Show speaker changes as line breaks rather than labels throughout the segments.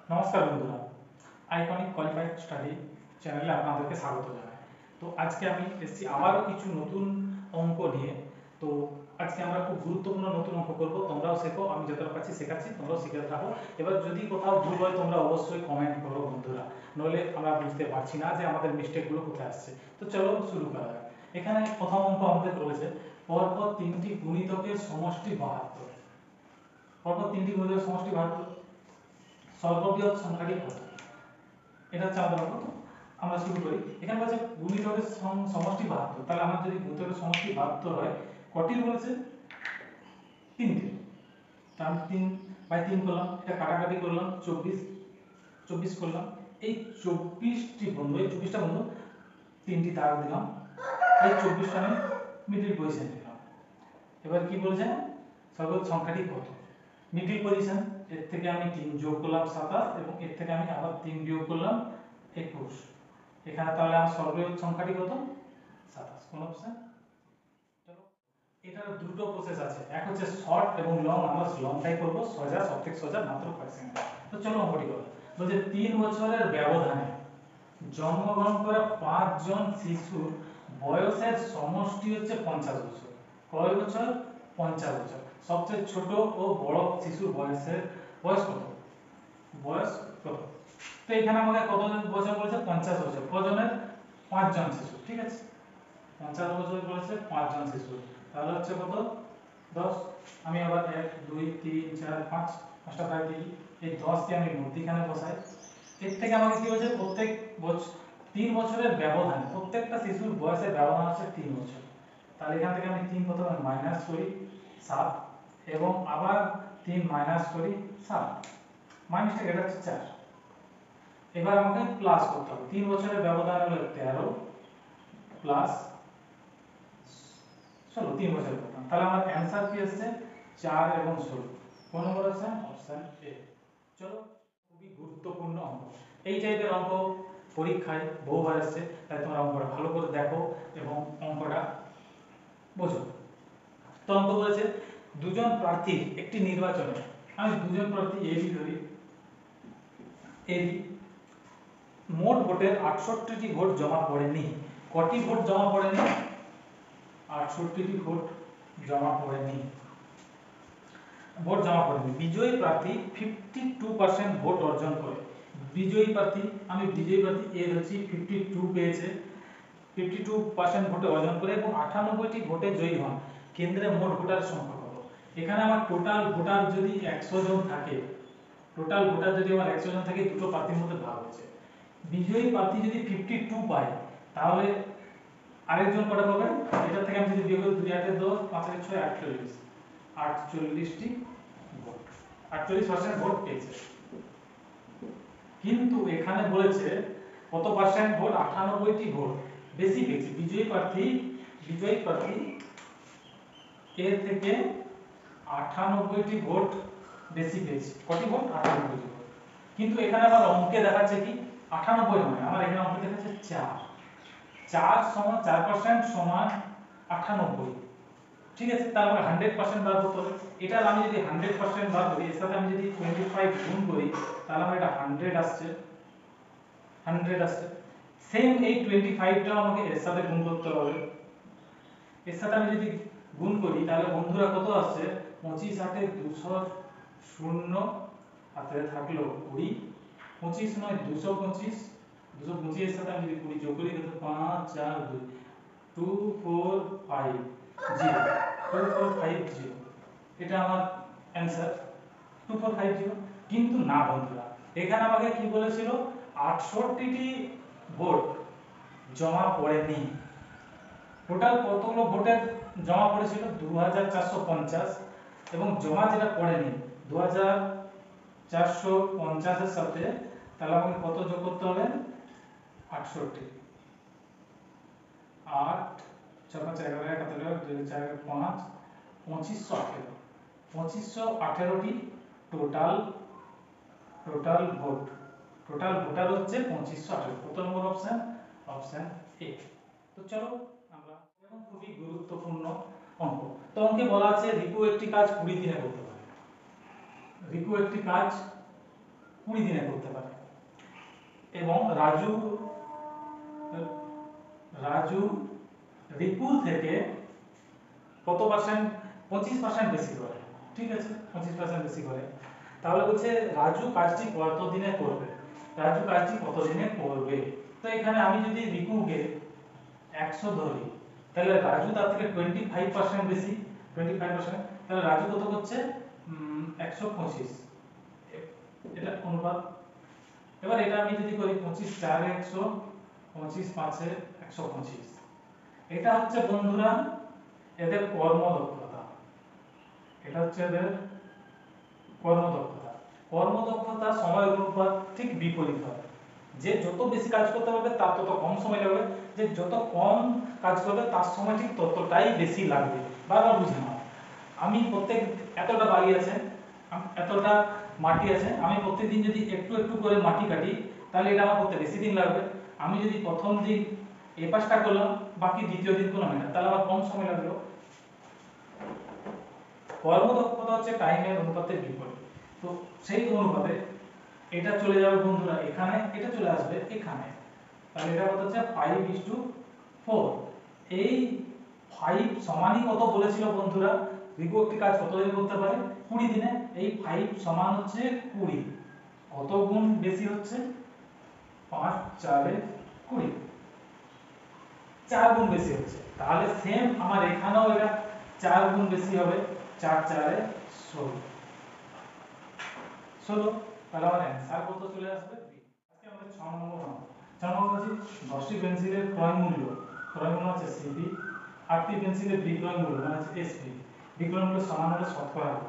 নমস্কার বন্ধুরা, iconic qualified study চ্যানেলে আপনাদেরকে স্বাগত জানাই। তো আজকে আমি এসেছি আবারও কিছু নতুন অঙ্ক নিয়ে। তো আজকে আমরা খুব গুরুত্বপূর্ণ নতুন অঙ্ক করব। তোমরাও শেখো, আমি যতটা পাচ্ছি শেখাচ্ছি, তোমরাও শিখে থাকো। এবার যদি কোথাও ভুল হয় তোমরা অবশ্যই কমেন্ট করো বন্ধুরা, নইলে আমরা বুঝতে পারছি না যে আমাদের মিস্টেকগুলো কোথায় আসছে। তো চলো শুরু করা যাক। এখানে প্রথম অঙ্ক আমাদের রয়েছে পরপর তিনটি গুণিতকের সমষ্টি 72। পরপর তিনটি গুণিতকের সমষ্টি 72, সর্ববৃহৎ সংখ্যাটি কত? এটা হচ্ছে আমাদের অঙ্ক। আমরা শুরু করি। এখানে বলছে গুণিতকের সমষ্টি 72। তাহলে আমার যদি গুণিতকের সমষ্টি 72 হয়, কটির বলেছে? তিনটে। তাহলে 3/3 করলাম, এটা কাটাকাটি করলাম, 24 করলাম। এই 24টি বন্ধু, এই 24টা বন্ধু তিনটি দাগ দিলাম, এই 24টা আমি মিডল পজিশন দিলাম। এবার কি বলছে? সর্ববৃহৎ সংখ্যাটি কত? মিডল পজিশন, এর থেকে আমি 3 যোগ করলাম 27, এবং এর থেকে আমি আবার 3 বিয়োগ করলাম 21। এখানে তাহলে আমার সর্ববৃহৎ সংখ্যাটি কত? 27। কোন অপশন? চলো, এটার দুটো প্রসেস আছে, এক হচ্ছে শর্ট এবং লং। আমরা লংটাই করব, সোজা, সবথেকে সোজা, মাত্র কয়েক সেকেন্ড। তো চলো অঙ্কটি করব। বলছে 3 বছরের ব্যবধানে জন্মগ্রহণ করা 5 জন শিশুর বয়সের সমষ্টি হচ্ছে 50 বছর। কয় বছর? 50 বছর। সবচেয়ে ছোট ও বড় শিশুর বয়স কত? বয়স কত? তো এখানে আমাকে কত বছর বলেছে? 50 বছর। কজনের? 5 জন শিশু। ঠিক আছে, 50 বছর বলেছে 5 জন শিশু, তাহলে হচ্ছে কত? 10। আমি আবার 1 2 3 4 5 পাঁচটা দাগ দিই। এই 10 কে আমি মধ্যিখানে বসাই। এর থেকে আমাকে কি বলছে? প্রত্যেক বছর 3 বছরের ব্যবধান, প্রত্যেকটা শিশুর বয়সের ব্যবধান আছে 3 বছর। তাহলে এখান থেকে আমি 3 প্রথমে মাইনাস করি 7, এবং আবার 3 মাইনাস করি 7, মাইনাসটা এটা হচ্ছে 4। এবার আমাকে প্লাস করতে হবে। 3 বছরের ব্যবধান হলো 13 প্লাস 16, 3 বছরের ব্যবধান। তাহলে আমার অ্যানসার কি আসছে? 4 এবং 16। কোন নম্বর অপশন? Option A. চলো, খুবই গুরুত্বপূর্ণ অঙ্ক। এই টাইপের অঙ্ক পরীক্ষায় বহুবার আসছে, তাই তোমরা অঙ্কটা ভালো করে দেখো এবং অঙ্কটা বোঝো। তো অঙ্ক বলেছে দুজন প্রার্থীর একটি নির্বাচনে, আমি দুজন প্রার্থী এবি ধরি, এবি মোট ভোটের 68টি ভোট জমা পড়েনি। কটি ভোট জমা পড়েনি? 68টি ভোট জমা পড়েনি। ভোট জমা পড়েনি। বিজয়ী প্রার্থী 52% ভোট অর্জন করে। বিজয়ী প্রার্থী, আমি বিজয়ী প্রার্থী এ হচ্ছে 52 পেয়েছে, 52% ভোটে অর্জন করে এবং 98টি ভোটে জয়ী হন। কেন্দ্রে মোট ভোটার সংখ্যা কত? এখানে আমার টোটাল ভোটার যদি 100 জন থাকে, টোটাল ভোটার যদি আমার 100 জন থাকে, দুটো প্রার্থীর মধ্যে ভাগ হয়েছে। বিজয়ী প্রার্থী যদি 52 পায়, তাহলে আরেকজন কটা পাবে? এটা থেকে আমি যদি বিয়োগ করি, 2 8 10 5 6 48, 48টি ভোট, 48% ভোট পেয়েছে। কিন্তু এখানে বলেছে কত পার্সেন্ট ভোট? 98টি ভোট বেশি পেয়েছে বিজয়ী প্রার্থী। বিজয়ী প্রার্থী এর থেকে 98টি ভোট বেশি পেয়েছে। কটি ভোট? 98টি ভোট। কিন্তু এখানে আমার অঙ্কে দেখাচ্ছে কি 98 নয়, আমার এখানে অঙ্কে দেখাচ্ছে 4। 4 সমান 4% সমান 98। ঠিক আছে, তার মানে 100% বার করতে হবে। এটা আমি যদি 100% বার করি, এর সাথে আমি যদি 25 গুণ করি, তাহলে আমার এটা 100 আসছে, 100 আসছে। সেম এই 25টা আমাকে এর সাথে গুণ করতে হবে। এর সাথে আমি যদি গুণ করি, তাহলে বন্ধুরা কত আসছে? 25 8 200, 0 হাতে থাকলো 20, 25 9 225, 225 এর সাথে আমি যদি 20 যোগ করি, তাহলে 5 4 2 2450, 2450, এটা আমার অ্যানসার 2450। কিন্তু না বন্ধুরা, এখানে আমাকে কি বলেছিল? 68টি ভোট জমা পড়েনি। টোটাল কতগুলো ভোটের জমা পড়েছিল? 2450, এবং জমা যেটা পড়েনি 2450 এর সাথে, তাহলে আমাকে কত যোগ করতে হবে? 68। 8 6 5 11 2 4 5 2518, 2518টি টোটাল ভোট। টোটাল ভোটার হচ্ছে 2518। কত নম্বর অপশন? Option A. তো চলো আমরা, এবং খুবই গুরুত্বপূর্ণ অঙ্ক। তো অঙ্কে বলা আছে রিকু একটি কাজ 20 দিনে করতে পারে। রিকু একটি কাজ 20 দিনে করতে পারে। এবং রাজু রাজু রিপুর থেকে কত পার্সেন্ট? 25% বেশি করে। ঠিক আছে, 25% বেশি করে। তাহলে বলছে রাজু কাজটি কত দিনে করবে, রাজু কাজটি কত দিনে করবে। তো এখানে আমি যদি রিপুকে 100 ধরি, তাহলে রাজু তার থেকে 25% বেশি, 25%। তাহলে রাজু কত করছে? 125। এটা অনুপাত। এবার এটা আমি যদি করি 25 4 100, 25 5 125। এটা হচ্ছে বন্ধুরা এদের কর্মদক্ষতা। এটা হচ্ছে এদের কর্মদক্ষতা। কর্মদক্ষতা সময়ের অনুপাত ঠিক বিপরীত হয়। যে যত বেশি কাজ করতে পারবে তার তত কম সময় লাগবে, যে যত কম কাজ করবে তার সময় ঠিক ততটাই বেশি লাগবে। বারবার বুঝে নাও, আমি প্রত্যেক এতটা বালি আছে, এতটা মাটি আছে, আমি প্রত্যেকদিন যদি একটু একটু করে মাটি কাটি তাহলে এটা আমার করতে বেশি দিন লাগবে। আমি যদি প্রথম দিন এই পাশটা করলাম, বাকি দ্বিতীয় দিন করলাম এটা, তাহলে আমার কম সময় লাগলো। কর্মদক্ষতা হচ্ছে টাইমের অনুপাতের বিপরীত। তো সেই অনুপাতে এটা চলে যাবে বন্ধুরা এখানে, এটা চলে আসবে এখানে। তাহলে এটা কত হচ্ছে 5:4। এই 5 সমানই কত বলেছিল বন্ধুরা? রিপু একটি কাজ কত দিনে করতে পারে? 20 দিনে। এই 5 সমান হচ্ছে 20। কত গুণ বেশি হচ্ছে? 5 4 20, 4 গুণ বেশি হচ্ছে। তাহলে সেম আমার এখানেও এটা 4 গুণ বেশি হবে, 4 4 16। তাহলে আমার অ্যান্সার কত চলে আসবে? আজকে আমাদের 6 নম্বর অঙ্ক। 6 নম্বর আছে 10টি পেন্সিলের ক্রয় মূল্য হচ্ছে সিপি, 8টি পেন্সিলের বিক্রয় মূল্য মানে হচ্ছে এসপি। বিক্রয় মূল্য সমান হলে শতকরা কত?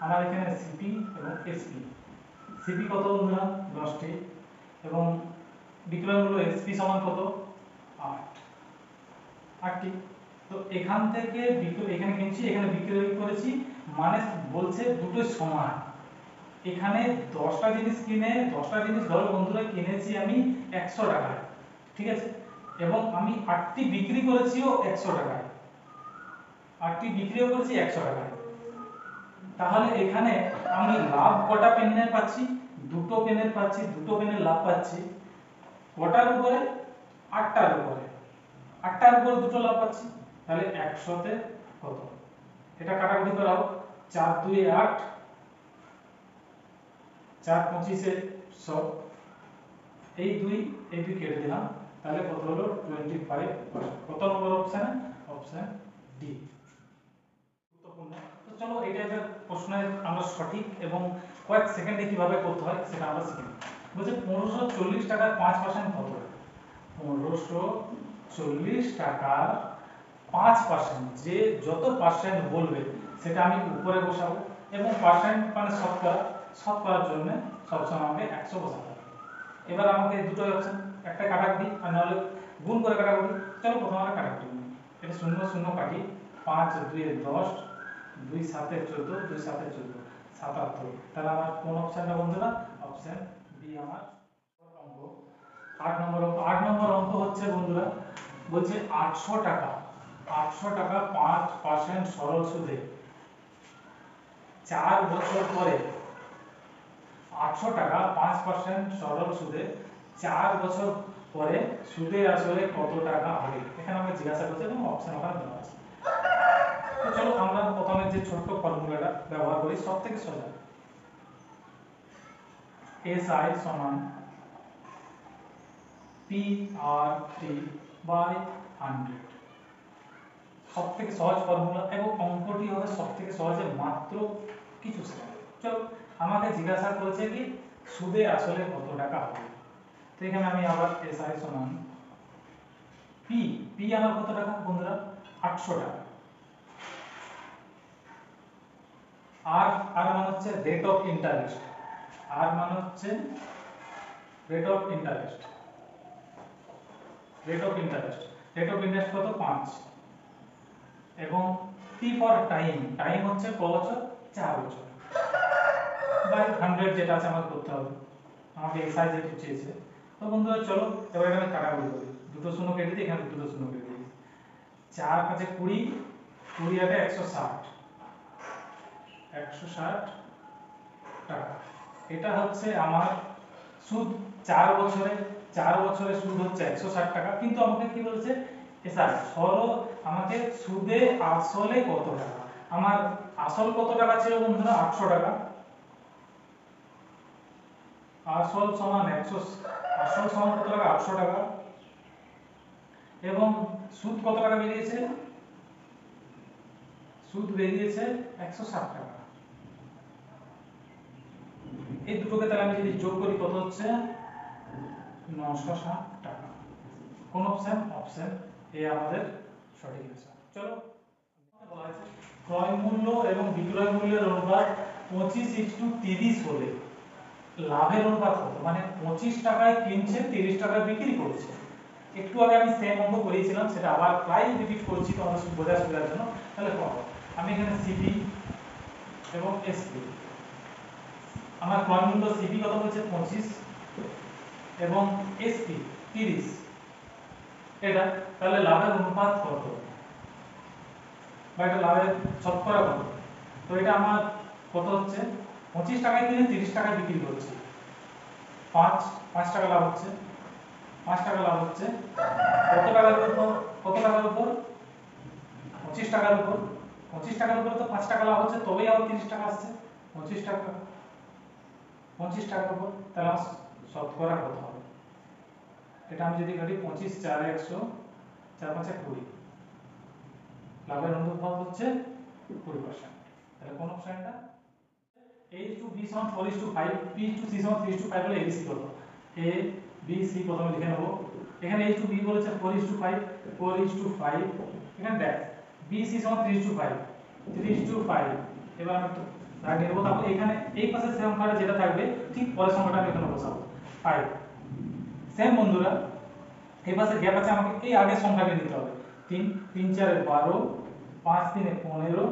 আমার এখানে সিপি এবং এসপি। সিপি কত বন্ধুরা? 10টি, এবং বিক্রয় মূল্য এসপি সমান কত? 8, 8টি। তো এখান থেকে এখানে কিনছি, এখানে বিক্রয় করেছি, মানে বলছে দুটো সমান। এখানে 10টা জিনিস কিনে 10টা জিনিস ধরো বন্ধুরা কিনেছি আমি 100 টাকায়, ঠিক আছে, এবং আমি 8টি বিক্রি করেছিও 100 টাকায়, 8টি বিক্রিও করেছি 100 টাকায়। তাহলে এখানে আমি লাভ কটা পেনের পাচ্ছি? দুটো পেনের পাচ্ছি, দুটো পেনের লাভ পাচ্ছি কটার উপরে? 8টার উপরে। 8টার উপরে দুটো লাভ পাচ্ছি। তাহলে 100 তে কত? এটা কাটাকুটি করা হোক। 4 2 8, 4 25 100, এই দুই কেটে দিলাম, তাহলে কত হলো? 25। কত নম্বর অপশনে? Option D. গুরুত্বপূর্ণ। তো চলো এটা একটা প্রশ্নের আমরা সঠিক এবং কয়েক সেকেন্ডে কিভাবে করতে হয় সেটা আমরা শিখে নিই। বলছে 1540 টাকার 5% কত? 1540 টাকার 5%, যে যত পার্সেন্ট বলবে সেটা আমি উপরে বসাবো, এবং পার্সেন্ট মানে শতকরা, শতকরার জন্য সবসময় আমাকে 100 বসাতে হবে। এবার আমাকে দুটো অপশন, একটা কাটাকুটি আর নাহলে গুণ করে কাটাকুটি। চলো প্রথমে আমরা কাটাকুটি করি। এটা 0 0 কাটি, 5 2 10, 2 7 14, 2 7 14, 77। তাহলে আমার কোন অপশনটা বন্ধুরা? অপশন বি আমার অঙ্ক। 8 নম্বর অঙ্ক। 8 নম্বর অঙ্ক হচ্ছে বন্ধুরা, বলছে 800 টাকা, 800 টাকা 5% সরল সুদে 4 বছর পরে, 800 টাকা 5% সরল সুদে 4 বছর পরে সুদে আসলে কত টাকা হবে? এখানে আমাকে জিজ্ঞাসা করছে এবং অপশন ওখানে দেওয়া আছে। তো চলো আমরা প্রথমে যে ছোট্ট ফর্মুলাটা ব্যবহার করি, সবথেকে সোজা। SI সমান PRT বাই 100। সবথেকে সহজ ফর্মুলা এবং অঙ্কটি হবে সবথেকে সহজে মাত্র কিছু সেকেন্ড। চলো আমাকে জিজ্ঞাসা করেছে কি সুদে আসলে কত টাকা হবে। তো এখানে আমি আবার SI সমান P আমার কত টাকা বন্ধুরা? 800 টাকা। আর মানে হচ্ছে রেট অফ ইন্টারেস্ট, আর মানে হচ্ছে rate of interest. Rate of interest, rate of interest কত? 5। এবং T ফর টাইম, টাইম হচ্ছে ক বছর? 4 বছর। বাই 100 যেটা আছে আমাকে করতে হবে, আমাকে SI যেটা চেয়েছে। তো বন্ধুরা চলো এবার আমি কাটাকুটি করি। দুটো শূন্য কেটে দিই, এখানে দুটো শূন্য কেটে দিই। 4 5 20, 20 8 160, 160 টাকা। এটা হচ্ছে আমার সুদ 4 বছরে সুদ হচ্ছে 160 টাকা, কিন্তু আমাকে কি বলেছে স্যার আমাকে সুদে আসলে কত টাকা। আমার আসল কত টাকা ছিল বন্ধুরা 800 টাকা, আসল সমান 100, আসল সমান কত টাকা 800 টাকা, এবং সুদ কত টাকা বেরিয়েছে, সুদ বেরিয়েছে 160 টাকা। এই দুটোকে তাহলে আমি যদি যোগ করি কত হচ্ছে 960 টাকা। কোন অপশন? অপশন এ আমাদের সঠিক অ্যান্সার। চলো, বলা হয়েছে ক্রয় মূল্য এবং বিক্রয় মূল্যের অনুপাত 25:30 হলে লাভের অনুপাত কত? মানে 25 টাকায় কিনছে, 30 টাকায় বিক্রি করছে। একটু আগে আমি সেম অঙ্ক করিয়েছিলাম, সেটা আবার প্রায় রিপিট করছি তোমাদের বোঝার সুবিধার জন্য। তাহলে কত? আমি এখানে সিপি এবং এসপি, আমার ক্রয় মূল্য সিপি কত বলছে 25 এবং এসপি 30, এটা তাহলে লাভের অনুপাত কত বা এটা লাভের শতকরা কত? তো এটা আমার কত হচ্ছে 25 টাকায় কিনে 30 টাকায় বিক্রি করছি, 5 টাকা লাভ হচ্ছে, 5 টাকা লাভ হচ্ছে কত টাকার উপর? কত টাকার উপর? 25 টাকার উপর। 25 টাকার উপর তো 5 টাকা লাভ হচ্ছে, তবেই আবার 30 টাকা আসছে। 25 টাকা, 25 টাকার উপর, তাহলে আমার শতকরা কত হবে? এটা আমি যদি কাটি 25 4 100 4 5 20, লাভের অনুপাত হচ্ছে 20%। তাহলে কোন অপশনটা? A to B সমান 4:5, B to C সমান 3:5 হলে ABC কত? A B C প্রথমে লিখে নেব। এখানে A to B বলেছে 4:5, 4:5, এখানে দেখ B C সমান 3:5, 3:5। এবার আমি একটু দাগ দিয়ে দেবো, তারপর এখানে এই পাশের সংখ্যাটা যেটা থাকবে ঠিক পরের সংখ্যাটা আমি এখানে বসাবো 5। সেম বন্ধুরা, এই পাশে গ্যাপ আছে, আমাকে এই আগের সংখ্যাটা নিতে হবে। 3 3 4 12, 5 3 15,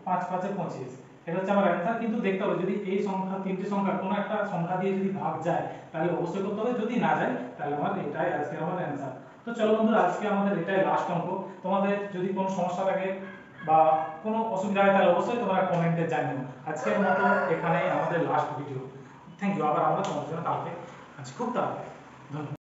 5 5 25, এটা হচ্ছে আমার অ্যানসার। কিন্তু দেখতে হবে যদি এই সংখ্যা, তিনটি সংখ্যা কোনো একটা সংখ্যা দিয়ে যদি ভাগ যায় তাহলে অবশ্যই করতে হবে, যদি না যায় তাহলে আমার এটাই আজকে আমার অ্যানসার। তো চলো বন্ধুরা, আজকে আমাদের এটাই লাস্ট অঙ্ক। তোমাদের যদি কোনো সমস্যা থাকে বা কোনো অসুবিধা হয় তাহলে অবশ্যই তোমরা কমেন্টে জানিও। আজকের মতো এখানেই আমাদের লাস্ট ভিডিও। Thank you. আবার আমরা তোমাদের জন্য কালকে আজ খুব তাড়াতাড়ি। ধন্যবাদ।